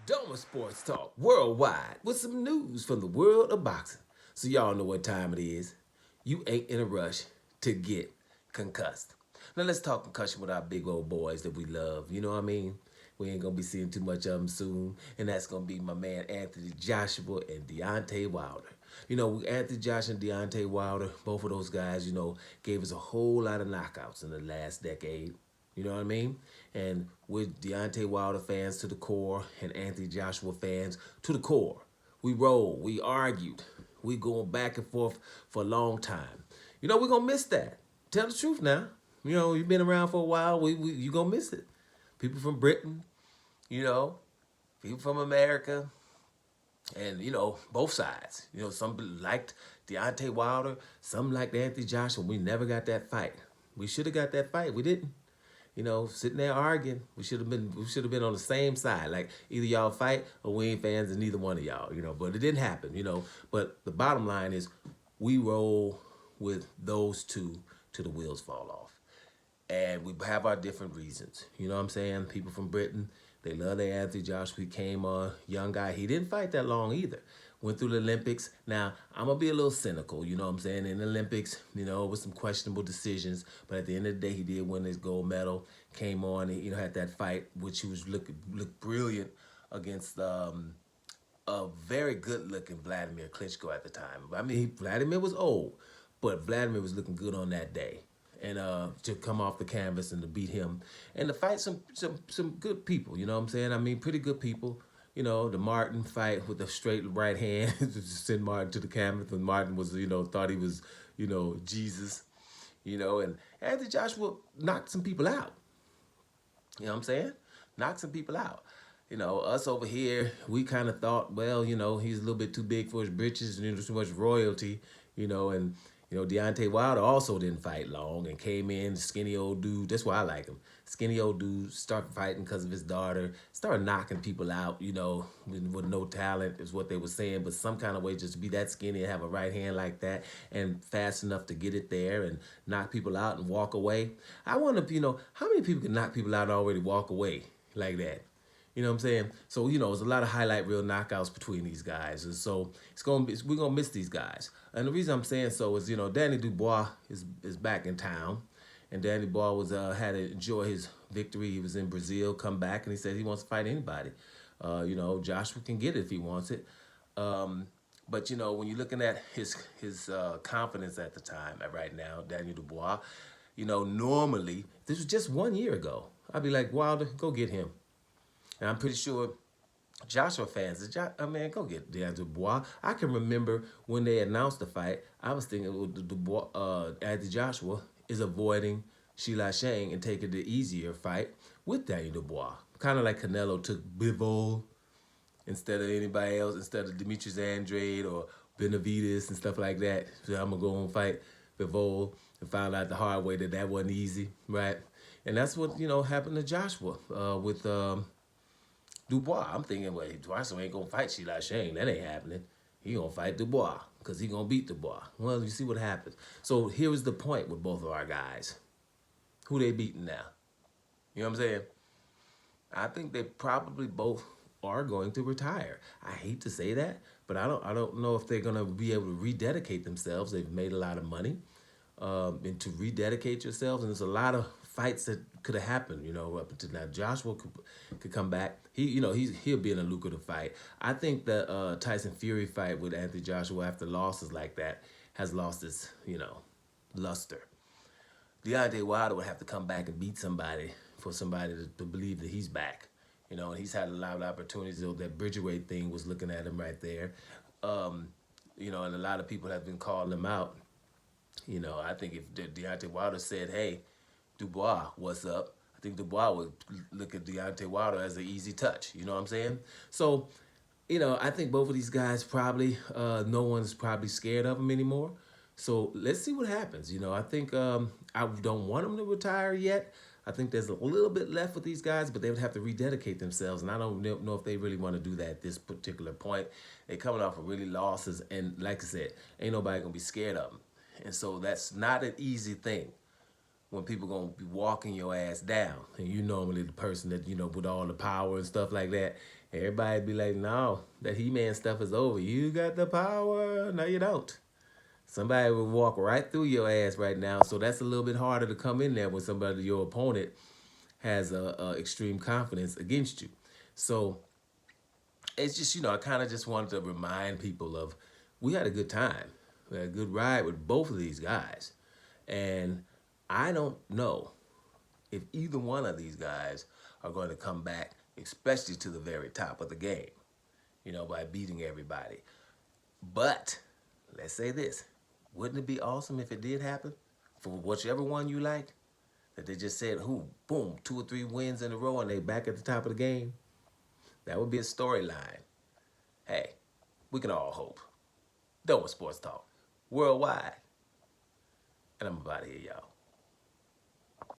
Doma Sports Talk worldwide with some news from the world of boxing. So y'all know what time it is. You ain't in a rush to get concussed. Now let's talk concussion with our big old boys that we love. You know what I mean? We ain't gonna be seeing too much of them soon, and that's gonna be my man Anthony Joshua and Deontay Wilder. Anthony Joshua and Deontay Wilder, both of those guys, gave us a whole lot of knockouts in the last decade. You know what I mean? And with Deontay Wilder fans to the core and Anthony Joshua fans to the core. We rolled, we argued, we going back and forth for a long time. We're going to miss that. Tell the truth now. You've been around for a while, you going to miss it. People from Britain, people from America, and, both sides. Some liked Deontay Wilder, some liked Anthony Joshua. We never got that fight. We should have got that fight. We didn't. Sitting there arguing, we should have been on the same side. Like either y'all fight or we ain't fans of neither one of y'all, but it didn't happen, But the bottom line is we roll with those two till the wheels fall off. And we have our different reasons. You know what I'm saying? People from Britain, they love their Anthony Joshua. He came on, young guy. He didn't fight that long either. Went through the Olympics. Now, I'm going to be a little cynical, you know what I'm saying? In the Olympics, with some questionable decisions. But at the end of the day, he did win his gold medal. Came on, and, had that fight, which he was looked brilliant against a very good-looking Vladimir Klitschko at the time. I mean, Vladimir was old, but Vladimir was looking good on that day. And to come off the canvas and to beat him. And to fight some good people, you know what I'm saying? I mean, pretty good people. The Martin fight with the straight right hand to send Martin to the canvas. And Martin was, thought he was, Jesus. And Anthony Joshua knocked some people out. You know what I'm saying? Knocked some people out. Us over here, we kind of thought, well, he's a little bit too big for his britches and too much royalty, and Deontay Wilder also didn't fight long and came in, skinny old dude. That's why I like him. Skinny old dude, started fighting because of his daughter, started knocking people out, with no talent is what they were saying, but some kind of way just to be that skinny and have a right hand like that and fast enough to get it there and knock people out and walk away. I wonder, how many people can knock people out and already walk away like that? You know what I'm saying? So, there's a lot of highlight reel knockouts between these guys. And so we're going to miss these guys. And the reason I'm saying so is, Danny Dubois is back in town. And Danny Dubois was had to enjoy his victory. He was in Brazil, come back, and he said he wants to fight anybody. Joshua can get it if he wants it. But, when you're looking at his confidence at the time, right now, Danny Dubois, normally, this was just 1 year ago. I'd be like, Wilder, go get him. And I'm pretty sure Joshua fans, man, go get Deontay Dubois. I can remember when they announced the fight, I was thinking Anthony Joshua is avoiding Sheila Shang and taking the easier fight with Daniel Dubois. Kind of like Canelo took Bivol instead of anybody else, instead of Demetrius Andrade or Benavidez and stuff like that. So I'm going to go and fight Bivol and found out the hard way that wasn't easy, right? And that's what, happened to Joshua with Dubois. I'm thinking, well, Joshua ain't going to fight Sheila Shang. That ain't happening. He going to fight Dubois because he going to beat Dubois. Well, you see what happens. So here is the point with both of our guys. Who they beating now? You know what I'm saying? I think they probably both are going to retire. I hate to say that, but I don't know if they're going to be able to rededicate themselves. They've made a lot of money. And to rededicate yourselves, and there's a lot of fights that could have happened, up until now. Joshua could come back. He'll be in a lucrative fight. I think the Tyson Fury fight with Anthony Joshua after losses like that has lost its, luster. Deontay Wilder would have to come back and beat somebody for somebody to believe that he's back. And he's had a lot of opportunities. That Bridgerweight thing was looking at him right there. And a lot of people have been calling him out. I think if Deontay Wilder said, hey, Dubois, what's up? I think Dubois would look at Deontay Wilder as an easy touch. You know what I'm saying? So, I think both of these guys probably, no one's probably scared of them anymore. So let's see what happens. I think I don't want them to retire yet. I think there's a little bit left with these guys, but they would have to rededicate themselves. And I don't know if they really want to do that at this particular point. They're coming off of really losses. And like I said, ain't nobody going to be scared of them. And so that's not an easy thing. when people gonna be walking your ass down, and you normally the person that, with all the power and stuff like that, everybody be like, no, that He-Man stuff is over. You got the power. No, you don't. Somebody will walk right through your ass right now. So that's a little bit harder to come in there when somebody, your opponent, has a extreme confidence against you. So it's just, I kind of just wanted to remind people of, we had a good time. We had a good ride with both of these guys. And I don't know if either one of these guys are going to come back, especially to the very top of the game, by beating everybody. But let's say this. Wouldn't it be awesome if it did happen? For whichever one you like, that they just said, boom, 2 or 3 wins in a row and they back at the top of the game? That would be a storyline. Hey, we can all hope. Dope Sports Talk, worldwide. And I'm about to hear y'all.